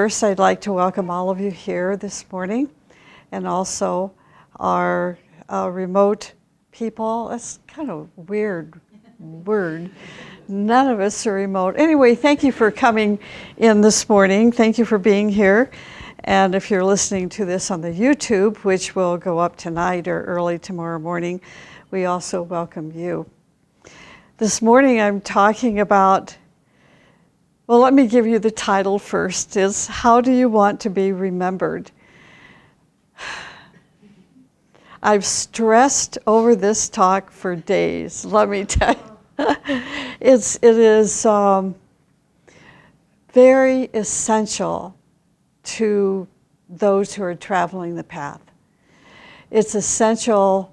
First, I'd like to welcome all of you here this morning, and also our remote people. That's kind of a weird word. None of us are remote. Anyway, thank you for coming in this morning. Thank you for being here. And if you're listening to this on the YouTube, which will go up tonight or early tomorrow morning, we also welcome you. This morning I'm talking about, well, let me give you the title first, is How Do You Want to Be Remembered? I've stressed over this talk for days, let me tell you. It is very essential to those who are traveling the path. It's essential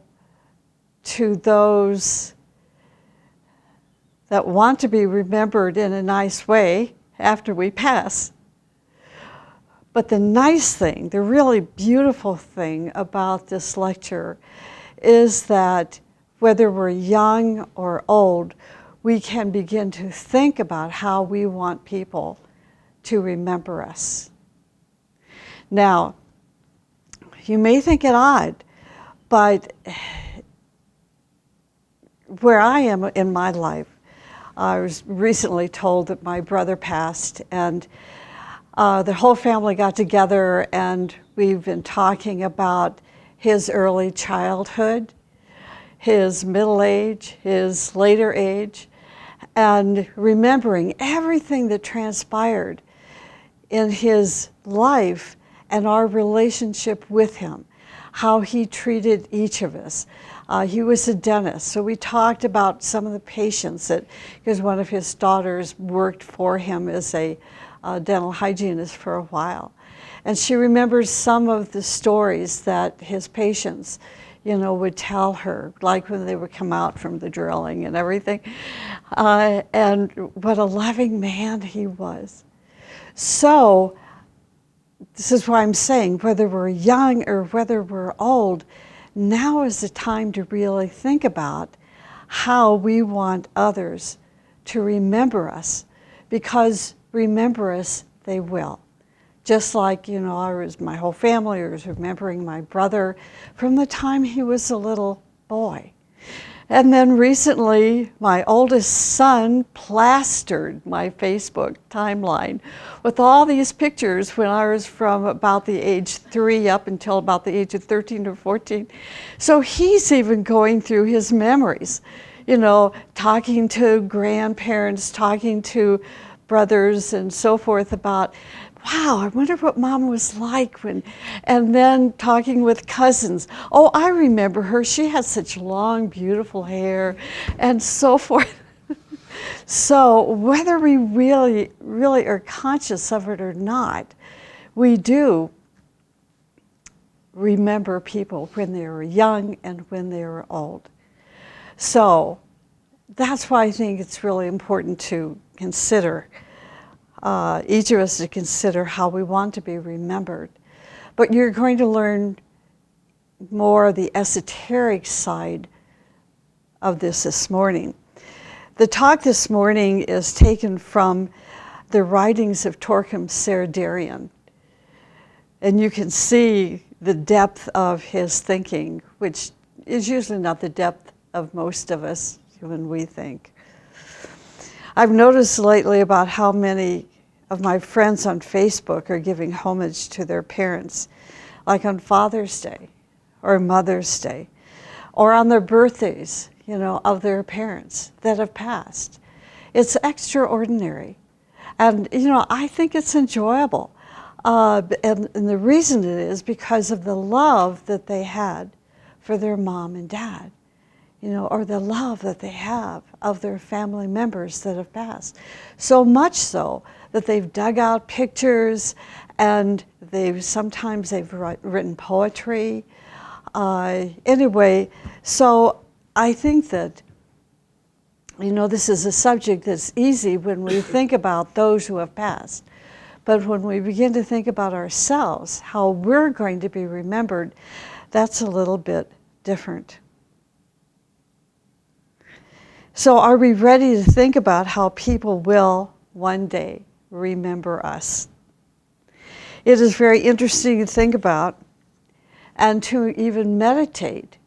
to those that want to be remembered in a nice way after we pass. But the nice thing, the really beautiful thing about this lecture is that whether we're young or old, we can begin to think about how we want people to remember us. Now, you may think it odd, but where I am in my life, I was recently told that my brother passed, and the whole family got together, and we've been talking about his early childhood, his middle age, his later age, and remembering everything that transpired in his life and our relationship with him, how he treated each of us. He was a dentist, so we talked about some of the patients that, because one of his daughters worked for him as a dental hygienist for a while. And she remembers some of the stories that his patients, would tell her, like when they would come out from the drilling and everything, and what a loving man he was. So this is why I'm saying, whether we're young or whether we're old, now is the time to really think about how we want others to remember us, because remember us they will. Just like, my whole family was remembering my brother from the time he was a little boy. And then recently, my oldest son plastered my Facebook timeline with all these pictures when I was from about the age 3 up until about the age of 13 or 14. So he's even going through his memories, talking to grandparents, talking to brothers and so forth about, wow, I wonder what Mom was like when, and then talking with cousins. Oh, I remember her. She had such long, beautiful hair, and so forth. So whether we really are conscious of it or not, we do remember people when they were young and when they were old. So that's why I think it's really important to consider, each of us to consider how we want to be remembered. But you're going to learn more of the esoteric side of this morning. The talk this morning is taken from the writings of Torquem Serdarian. And you can see the depth of his thinking, which is usually not the depth of most of us when we think. I've noticed lately about how many of my friends on Facebook are giving homage to their parents, like on Father's Day or Mother's Day, or on their birthdays, of their parents that have passed. It's extraordinary. And, I think it's enjoyable. And the reason it is because of the love that they had for their mom and dad, or the love that they have of their family members that have passed. So much so that they've dug out pictures, and sometimes they've written poetry. Anyway, so I think that, this is a subject that's easy when we think about those who have passed. But when we begin to think about ourselves, how we're going to be remembered, that's a little bit different. So are we ready to think about how people will one day remember us? It is very interesting to think about and to even meditate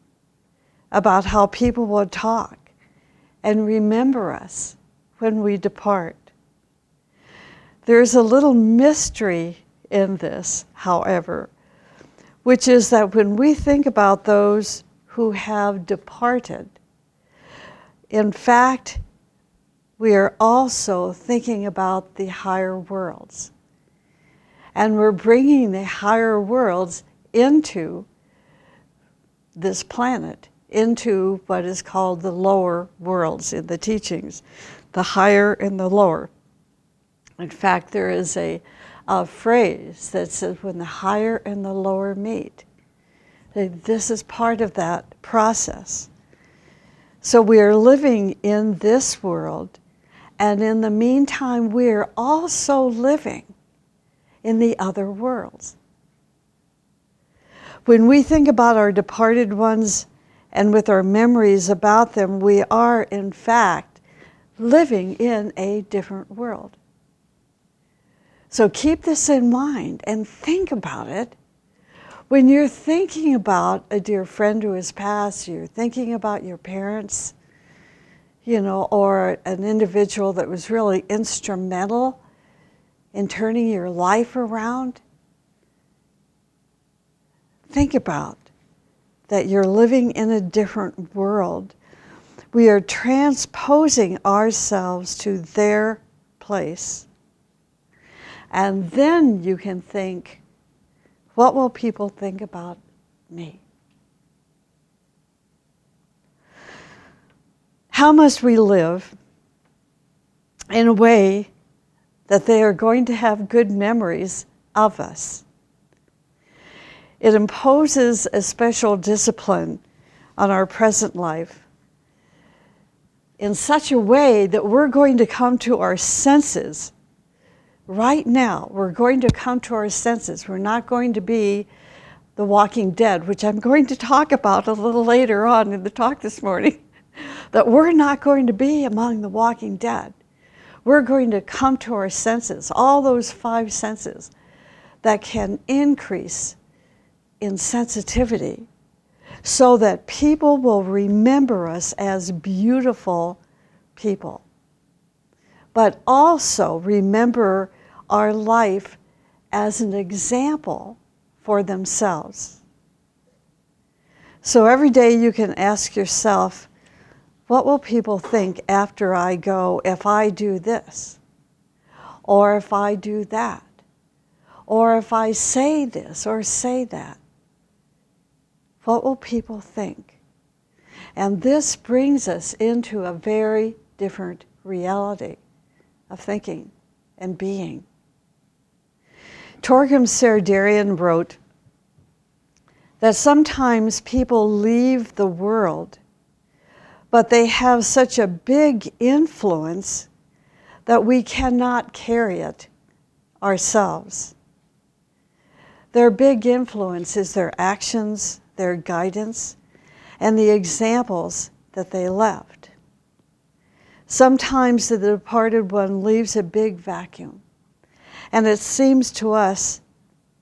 about how people will talk and remember us when we depart. There's a little mystery in this, however, which is that when we think about those who have departed, in fact, we are also thinking about the higher worlds. And we're bringing the higher worlds into this planet, into what is called the lower worlds in the teachings, the higher and the lower. In fact, there is a phrase that says, when the higher and the lower meet. This is part of that process. So we are living in this world, and in the meantime, we are also living in the other worlds. When we think about our departed ones and with our memories about them, we are, in fact, living in a different world. So keep this in mind and think about it. When you're thinking about a dear friend who has passed, you're thinking about your parents, or an individual that was really instrumental in turning your life around, think about that you're living in a different world. We are transposing ourselves to their place. And then you can think, what will people think about me? How must we live in a way that they are going to have good memories of us? It imposes a special discipline on our present life in such a way that we're going to come to our senses. Right now, we're going to come to our senses. We're not going to be the Walking Dead, which I'm going to talk about a little later on in the talk this morning, that we're not going to be among the walking dead. We're going to come to our senses, all those 5 senses that can increase in sensitivity so that people will remember us as beautiful people, but also remember our life as an example for themselves. So every day you can ask yourself, what will people think after I go if I do this? Or if I do that? Or if I say this or say that? What will people think? And this brings us into a very different reality of thinking and being. Torgrim Serdarian wrote that sometimes people leave the world, but they have such a big influence that we cannot carry it ourselves. Their big influence is their actions, their guidance, and the examples that they left. Sometimes the departed one leaves a big vacuum, and it seems to us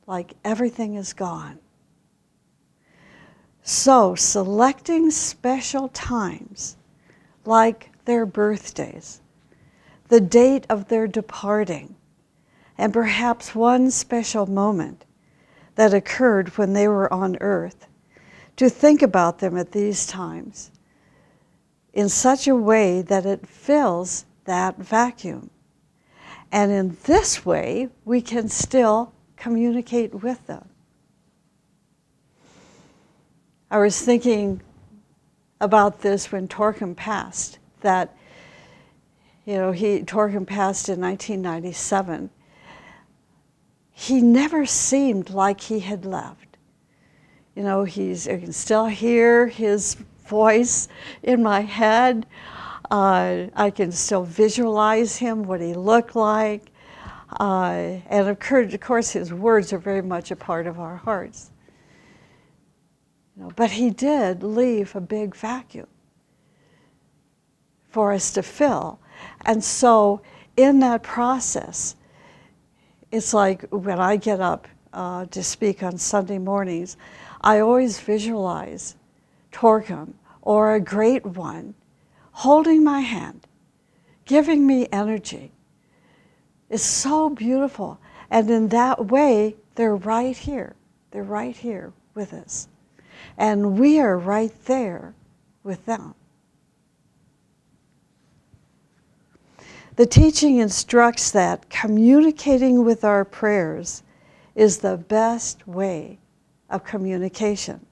like everything is gone. So selecting special times, like their birthdays, the date of their departing, and perhaps one special moment that occurred when they were on earth, to think about them at these times in such a way that it fills that vacuum. And in this way, we can still communicate with them. I was thinking about this when Torgrim passed, that, Torgrim passed in 1997. He never seemed like he had left. I can still hear his voice in my head. I can still visualize him, what he looked like. And of course, his words are very much a part of our hearts. But he did leave a big vacuum for us to fill. And so in that process, it's like when I get up to speak on Sunday mornings, I always visualize Torquem or a great one holding my hand, giving me energy. It's so beautiful. And in that way, they're right here. They're right here with us. And we are right there with them. The teaching instructs that communicating with our prayers is the best way of communication.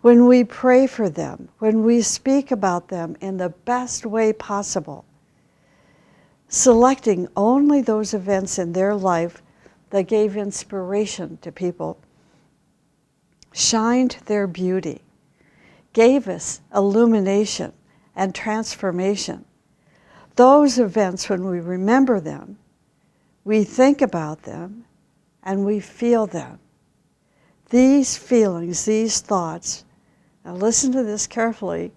When we pray for them, when we speak about them in the best way possible, selecting only those events in their life that gave inspiration to people, shined their beauty, gave us illumination and transformation. Those events, when we remember them, we think about them, and we feel them. These feelings, these thoughts, now listen to this carefully,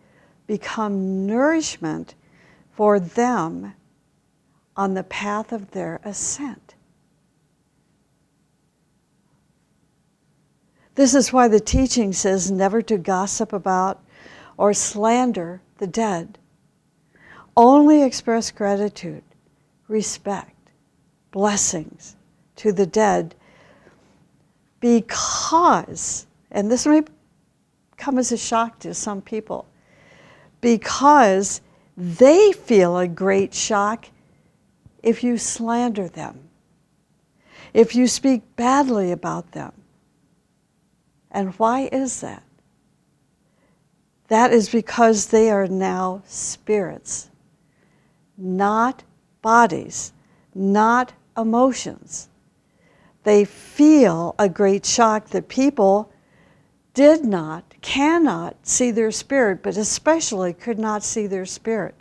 become nourishment for them on the path of their ascent. This is why the teaching says never to gossip about or slander the dead. Only express gratitude, respect, blessings to the dead, because, and this may come as a shock to some people, because they feel a great shock if you slander them, if you speak badly about them. And why is that? That is because they are now spirits, not bodies, not emotions. They feel a great shock that people cannot see their spirit, but especially could not see their spirit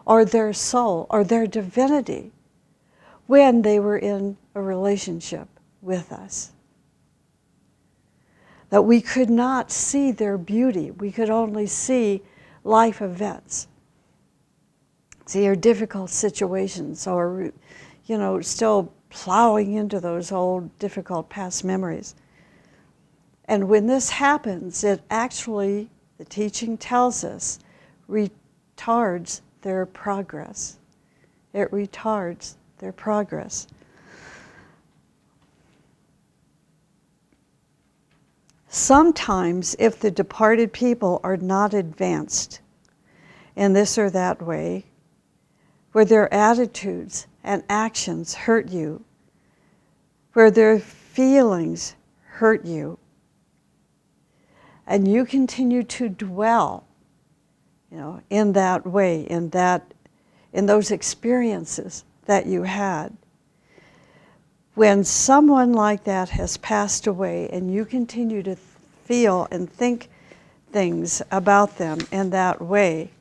or their soul or their divinity when they were in a relationship with us. That we could not see their beauty. We could only see life events. See our difficult situations, or, still plowing into those old difficult past memories. And when this happens, it actually, the teaching tells us, retards their progress. It retards their progress. Sometimes, if the departed people are not advanced in this or that way, where their attitudes and actions hurt you, where their feelings hurt you, and you continue to dwell, in that way, in those experiences that you had, when someone like that has passed away and you continue to feel and think things about them in that way,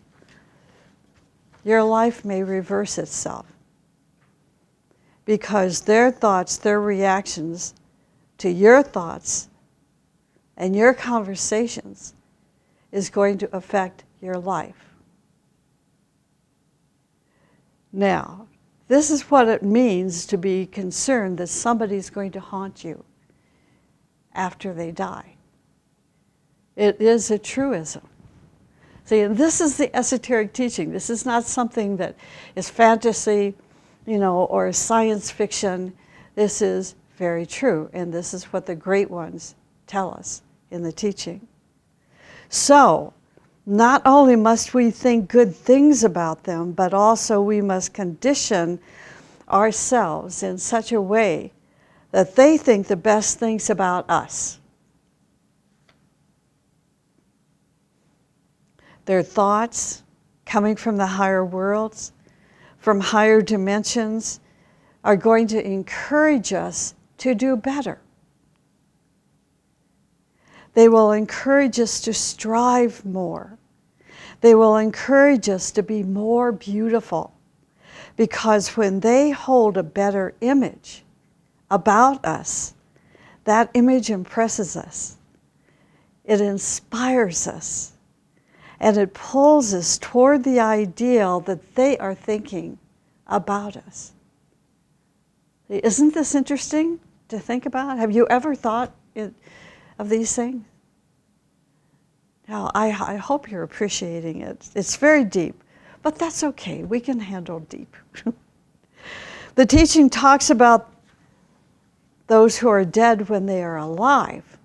your life may reverse itself. Because their thoughts, their reactions to your thoughts and your conversations is going to affect your life. Now, this is what it means to be concerned that somebody's going to haunt you after they die. It is a truism. See, and this is the esoteric teaching. This is not something that is fantasy, or science fiction. This is very true, and this is what the great ones tell us in the teaching. So, not only must we think good things about them, but also we must condition ourselves in such a way that they think the best things about us. Their thoughts coming from the higher worlds, from higher dimensions, are going to encourage us to do better. They will encourage us to strive more. They will encourage us to be more beautiful. Because when they hold a better image about us, that image impresses us. It inspires us. And it pulls us toward the ideal that they are thinking about us. Isn't this interesting to think about? Have you ever thought of these things? Now, I hope you're appreciating it. It's very deep, but that's okay. We can handle deep. The teaching talks about those who are dead when they are alive.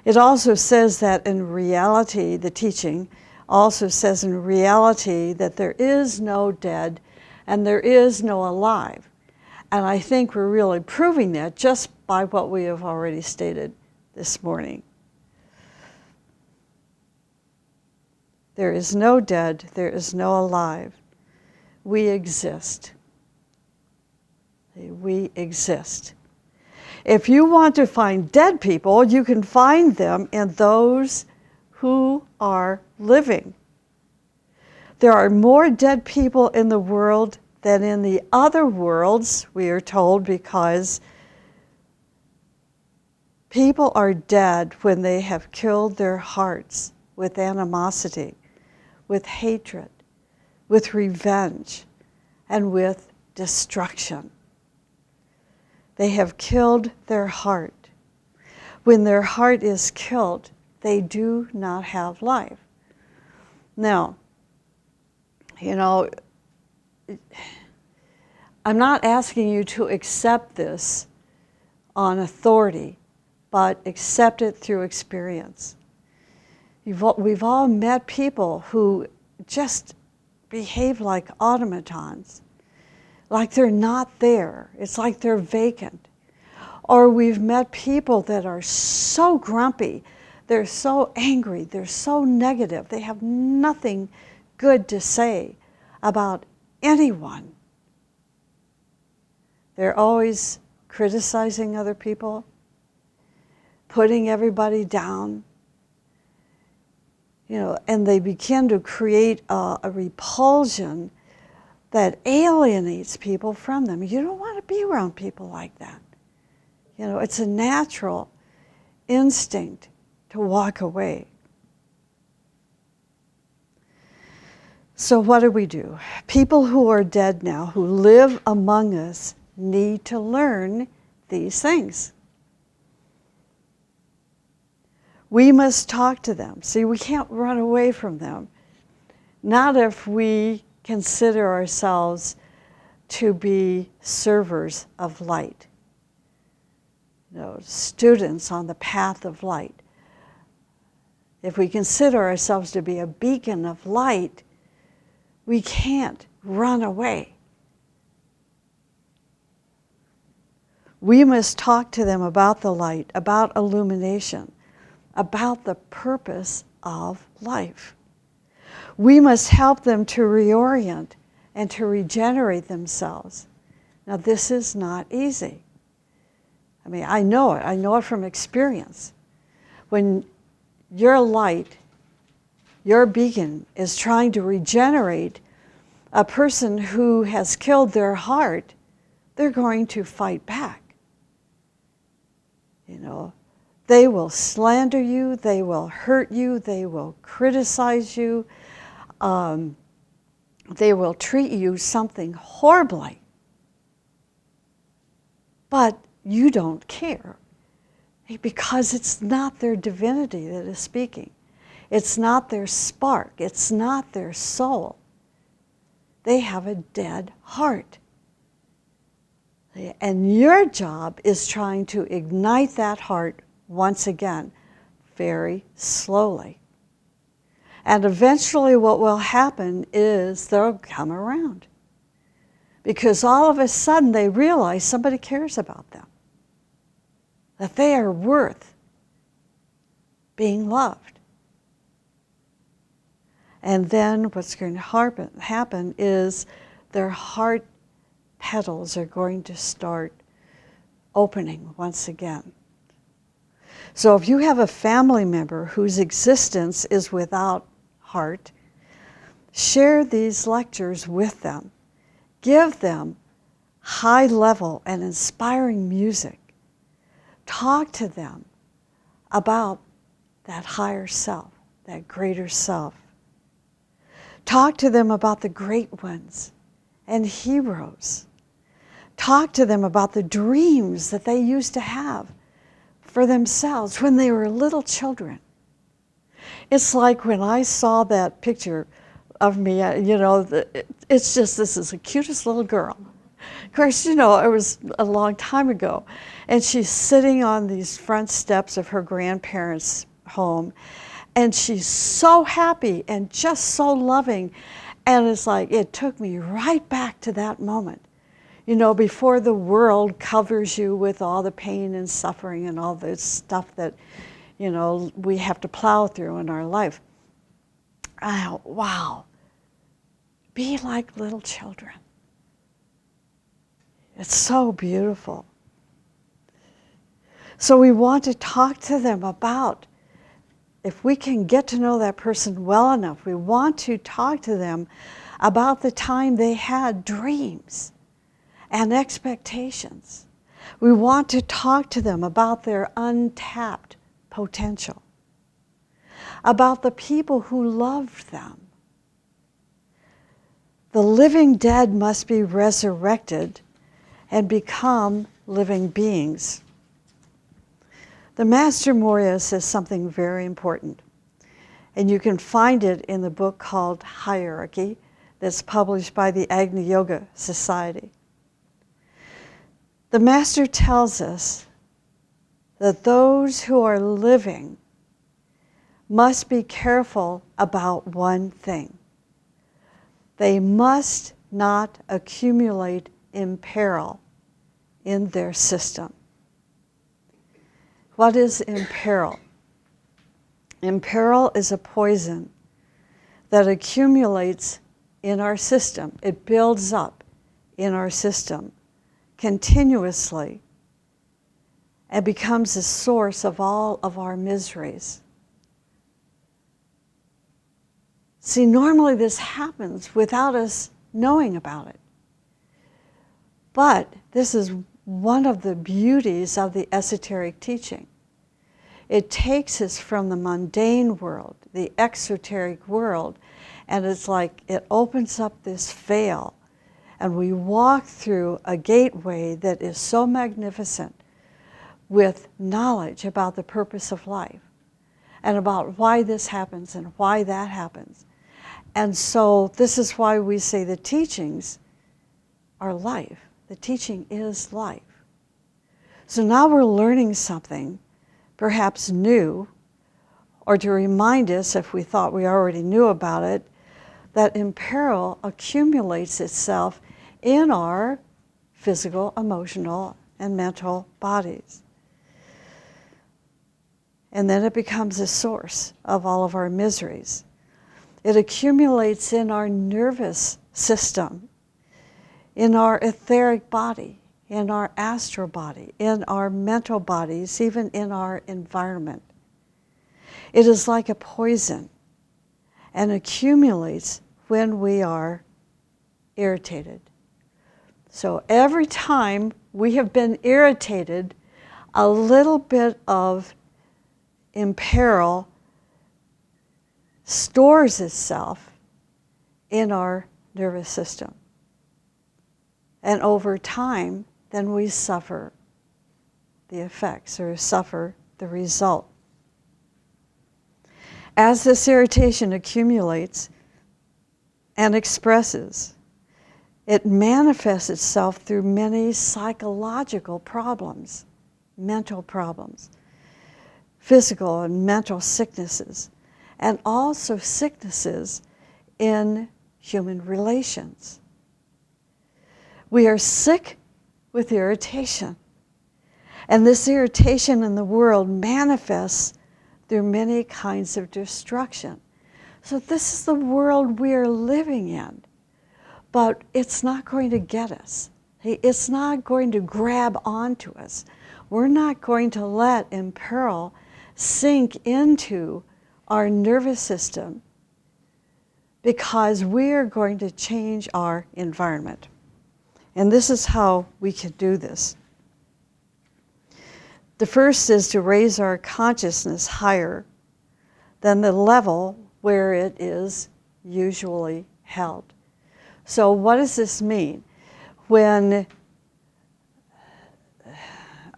It also says that in reality, the teaching also says in reality that there is no dead and there is no alive. And I think we're really proving that just by what we have already stated this morning. There is no dead, there is no alive. We exist. We exist. If you want to find dead people, you can find them in those who are living. There are more dead people in the world than in the other worlds, we are told, because people are dead when they have killed their hearts with animosity, with hatred, with revenge, and with destruction. They have killed their heart. When their heart is killed, they do not have life. Now, I'm not asking you to accept this on authority, but accept it through experience. We've all met people who just behave like automatons, like they're not there. It's like they're vacant. Or we've met people that are so grumpy, they're so angry, they're so negative, they have nothing good to say about anyone. They're always criticizing other people, putting everybody down, and they begin to create a repulsion that alienates people from them. You don't want to be around people like that. It's a natural instinct to walk away. So what do? People who are dead now, who live among us, need to learn these things. We must talk to them. See, we can't run away from them. Not if we consider ourselves to be servers of light. Students on the path of light. If we consider ourselves to be a beacon of light, we can't run away. We must talk to them about the light, about illumination, about the purpose of life. We must help them to reorient and to regenerate themselves. Now, this is not easy. I know it. I know it from experience. When your light, your beacon, is trying to regenerate a person who has killed their heart, they're going to fight back. They will slander you, they will hurt you, they will criticize you, they will treat you something horribly. But you don't care, because it's not their divinity that is speaking. It's not their spark, it's not their soul. They have a dead heart. And your job is trying to ignite that heart once again, very slowly. And eventually what will happen is they'll come around. Because all of a sudden they realize somebody cares about them. That they are worth being loved. And then what's going to happen is their heart petals are going to start opening once again. So if you have a family member whose existence is without heart, share these lectures with them. Give them high level and inspiring music. Talk to them about that higher self, that greater self. Talk to them about the great ones and heroes talk to them about the dreams that they used to have for themselves when they were little children. It's like when I saw that picture of me, it's just, this is the cutest little girl. Of course, it was a long time ago. And she's sitting on these front steps of her grandparents' home. And she's so happy and just so loving. And it's like, it took me right back to that moment. Before the world covers you with all the pain and suffering and all this stuff that, we have to plow through in our life. I thought, wow, be like little children. It's so beautiful. So we want to talk to them about, if we can get to know that person well enough, we want to talk to them about the time they had dreams and expectations. We want to talk to them about their untapped potential, about the people who loved them. The living dead must be resurrected and become living beings. The Master Morya says something very important, and you can find it in the book called Hierarchy that's published by the Agni Yoga Society. The Master tells us that those who are living must be careful about one thing. They must not accumulate imperil in their system. What is imperil? Imperil is a poison that accumulates in our system. It builds up in our system continuously and becomes the source of all of our miseries. See, normally this happens without us knowing about it. But this is one of the beauties of the esoteric teaching. It takes us from the mundane world, the exoteric world, and it's like it opens up this veil, and we walk through a gateway that is so magnificent with knowledge about the purpose of life and about why this happens and why that happens. And so this is why we say the teachings are life. The teaching is life. So now we're learning something, perhaps new, or to remind us, if we thought we already knew about it, that imperil accumulates itself in our physical, emotional, and mental bodies. And then it becomes a source of all of our miseries. It accumulates in our nervous system, in our etheric body, in our astral body, in our mental bodies, even in our environment. It is like a poison and accumulates when we are irritated. So every time we have been irritated, a little bit of imperil stores itself in our nervous system. And over time, then we suffer the effects or suffer the result. As this irritation accumulates and expresses, it manifests itself through many psychological problems, mental problems, physical and mental sicknesses, and also sicknesses in human relations. We are sick with irritation. And this irritation in the world manifests through many kinds of destruction. So this is the world we are living in. But it's not going to get us. It's not going to grab onto us. We're not going to let imperil sink into our nervous system because we're going to change our environment. And this is how we can do this. The first is to raise our consciousness higher than the level where it is usually held. So what does this mean? When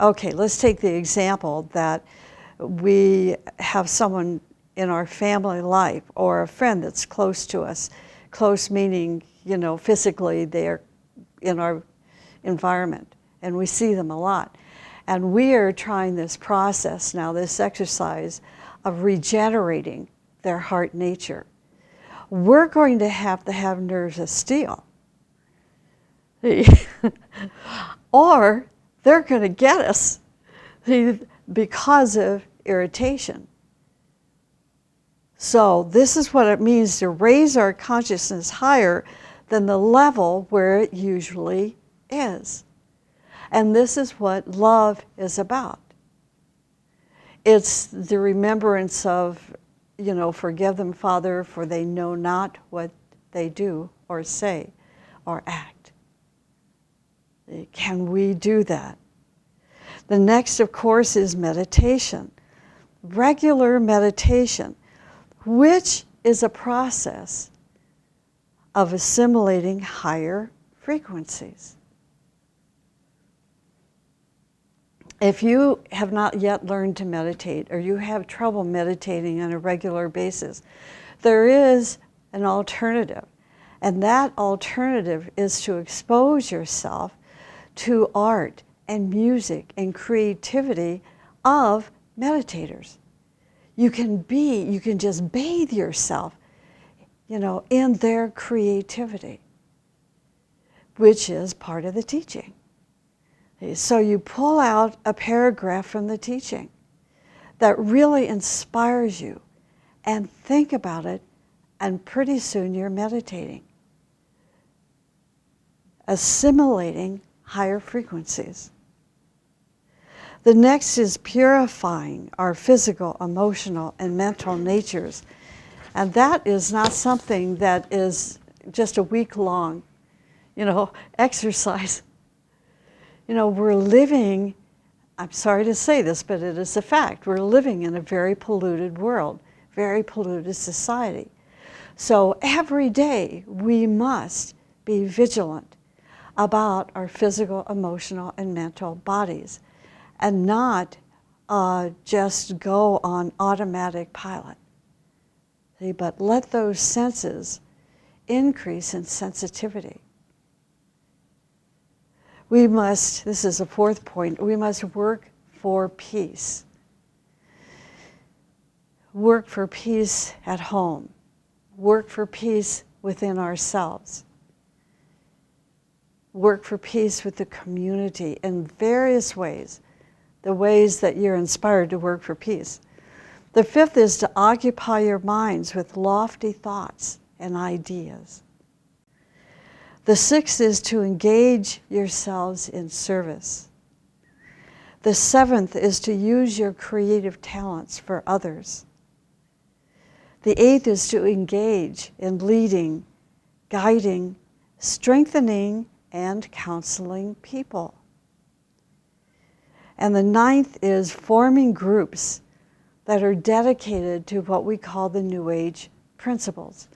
Okay, let's take the example that we have someone in our family life or a friend that's close to us. Close meaning, physically they're in our environment and we see them a lot. And we are trying this process now, this exercise of regenerating their heart nature. We're going to have nerves of steel. Or they're going to get us because of irritation. So this is what it means to raise our consciousness higher than the level where it usually is. And this is what love is about. It's the remembrance of, forgive them, Father, for they know not what they do or say or act. Can we do that? The next, of course, is meditation. Regular meditation, which is a process of assimilating higher frequencies. If you have not yet learned to meditate, or you have trouble meditating on a regular basis, there is an alternative. And that alternative is to expose yourself to art and music and creativity of meditators. You can just bathe yourself, in their creativity, which is part of the teaching. So you pull out a paragraph from the teaching that really inspires you and think about it, and pretty soon you're meditating, assimilating higher frequencies. The next is purifying our physical, emotional, and mental natures. And that is not something that is just a week-long, exercise. We're living, I'm sorry to say this, but it is a fact, we're living in a very polluted world, very polluted society. So every day we must be vigilant about our physical, emotional, and mental bodies, and not just go on automatic pilot. See, but let those senses increase in sensitivity. We must, this is a fourth point, we must work for peace. Work for peace at home. Work for peace within ourselves. Work for peace with the community in various ways, the ways that you're inspired to work for peace. The fifth is to occupy your minds with lofty thoughts and ideas. The sixth is to engage yourselves in service. The seventh is to use your creative talents for others. The eighth is to engage in leading, guiding, strengthening, and counseling people. And the ninth is forming groups that are dedicated to what we call the New Age principles.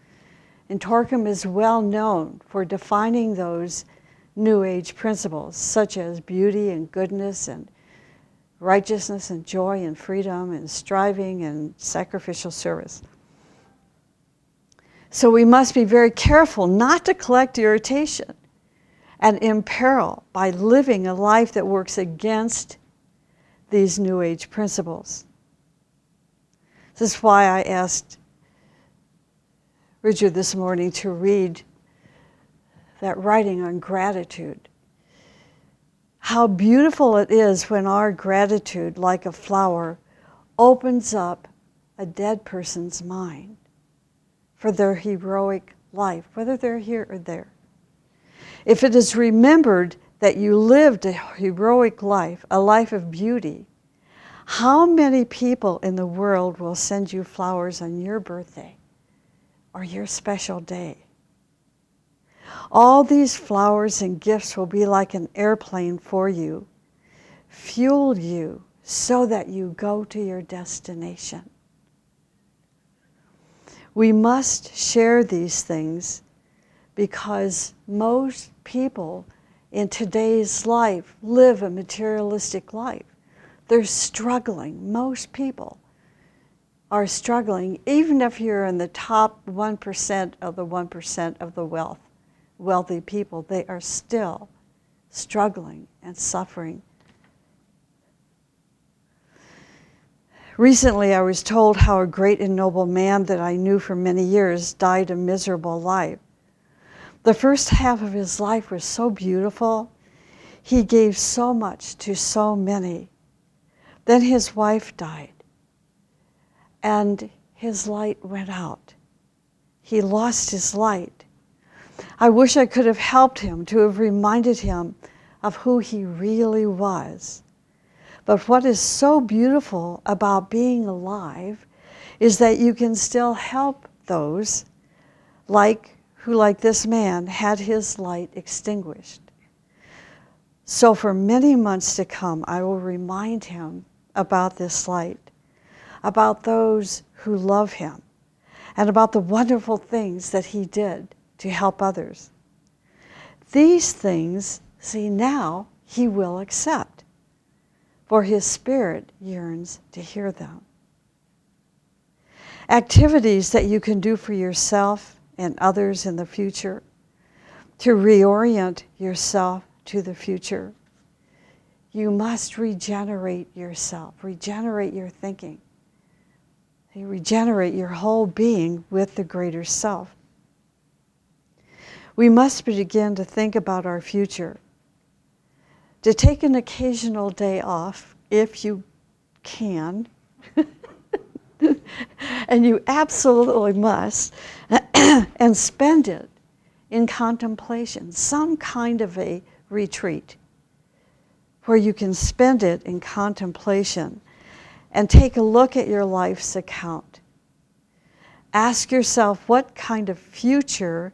And Torkim is well known for defining those New Age principles, such as beauty and goodness and righteousness and joy and freedom and striving and sacrificial service. So we must be very careful not to collect irritation and imperil by living a life that works against these New Age principles. This is why I asked Richard this morning to read that writing on gratitude. How beautiful it is when our gratitude, like a flower, opens up a dead person's mind for their heroic life, whether they're here or there. If it is remembered that you lived a heroic life, a life of beauty, how many people in the world will send you flowers on your birthday or your special day? All these flowers and gifts will be like an airplane for you, fuel you so that you go to your destination. We must share these things because most people in today's life live a materialistic life. They're struggling. Most people are struggling, even if you're in the top 1% of the 1% of the wealthy people, they are still struggling and suffering. Recently, I was told how a great and noble man that I knew for many years died a miserable life. The first half of his life was so beautiful. He gave so much to so many. Then his wife died, and his light went out. He lost his light. I wish I could have helped him, to have reminded him of who he really was. But what is so beautiful about being alive is that you can still help those who, like this man, had his light extinguished. So for many months to come, I will remind him about this light, about those who love him, and about the wonderful things that he did to help others. These things, see, now he will accept, for his spirit yearns to hear them. Activities that you can do for yourself and others in the future to reorient yourself to the future. You must regenerate yourself, regenerate your thinking, regenerate your whole being with the greater self. We must begin to think about our future, to take an occasional day off if you can, and you absolutely must, and spend it in contemplation, some kind of a retreat where you can spend it in contemplation and take a look at your life's account. Ask yourself, what kind of future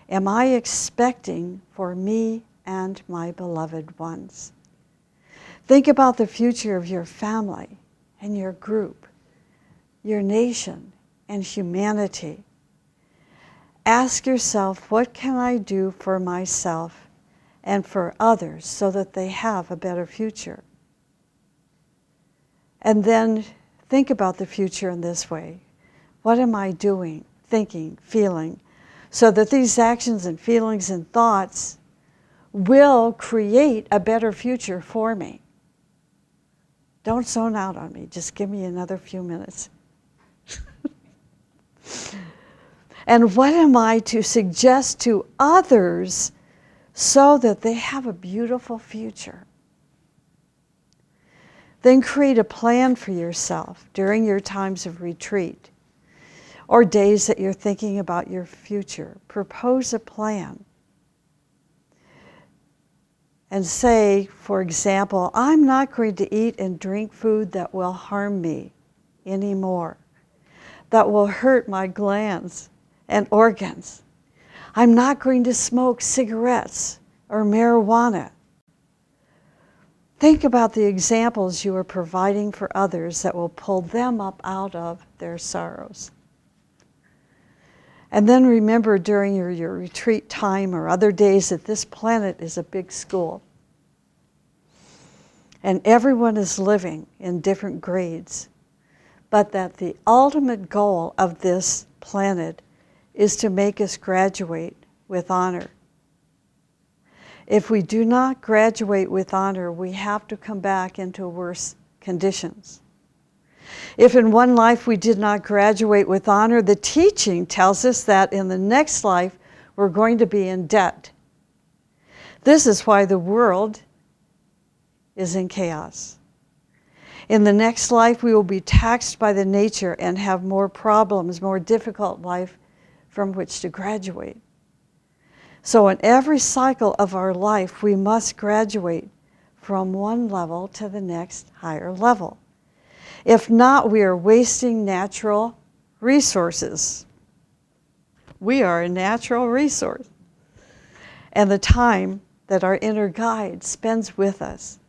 am I expecting for me and my beloved ones? Think about the future of your family and your group, your nation and humanity. Ask yourself, what can I do for myself and for others so that they have a better future? And then think about the future in this way. What am I doing, thinking, feeling, so that these actions and feelings and thoughts will create a better future for me? Don't zone out on me. Just give me another few minutes. And what am I to suggest to others so that they have a beautiful future? Then create a plan for yourself during your times of retreat or days that you're thinking about your future. Propose a plan. And say, for example, I'm not going to eat and drink food that will harm me anymore, that will hurt my glands and organs. I'm not going to smoke cigarettes or marijuana. Think about the examples you are providing for others that will pull them up out of their sorrows. And then remember during your retreat time or other days that this planet is a big school. And everyone is living in different grades. But that the ultimate goal of this planet is to make us graduate with honor. If we do not graduate with honor, we have to come back into worse conditions. If in one life we did not graduate with honor, the teaching tells us that in the next life we're going to be in debt. This is why the world is in chaos. In the next life we will be taxed by the nature and have more problems, more difficult life from which to graduate. So in every cycle of our life, we must graduate from one level to the next higher level. If not, we are wasting natural resources. We are a natural resource. And the time that our inner guide spends with us.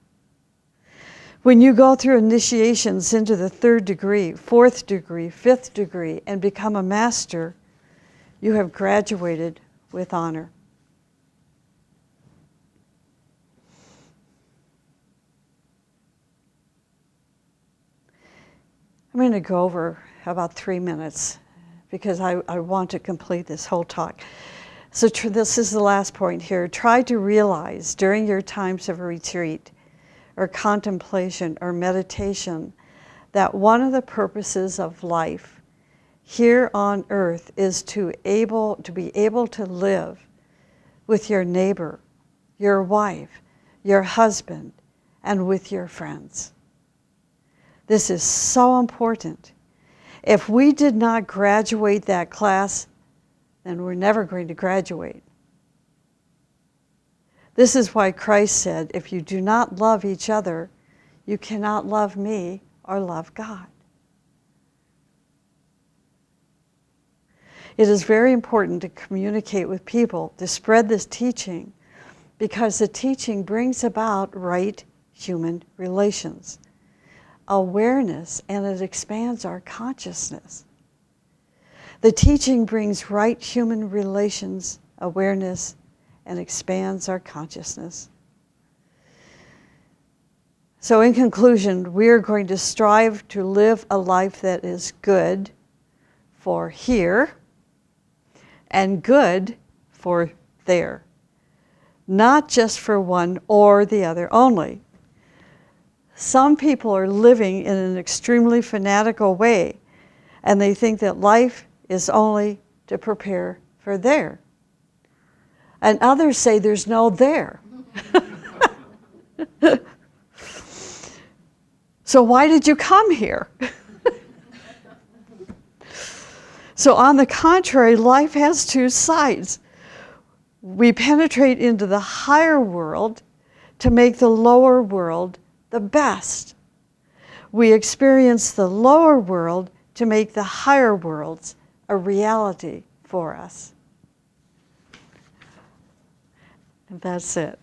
When you go through initiations into the 3rd degree, 4th degree, 5th degree, and become a master, you have graduated with honor. I'm going to go over about 3 minutes because I want to complete this whole talk. So this is the last point here. Try to realize during your times of retreat or contemplation or meditation that one of the purposes of life here on earth is to be able to live with your neighbor, your wife, your husband, and with your friends. This is so important. If we did not graduate that class, then we're never going to graduate. This is why Christ said, if you do not love each other, you cannot love me or love God. It is very important to communicate with people, to spread this teaching, because the teaching brings about right human relations, awareness, and it expands our consciousness. The teaching brings right human relations, awareness, and expands our consciousness. So in conclusion, we are going to strive to live a life that is good for here and good for there. Not just for one or the other only. Some people are living in an extremely fanatical way, and they think that life is only to prepare for there. And others say there's no there. So why did you come here? So on the contrary, life has two sides. We penetrate into the higher world to make the lower world the best. We experience the lower world to make the higher worlds a reality for us. And that's it.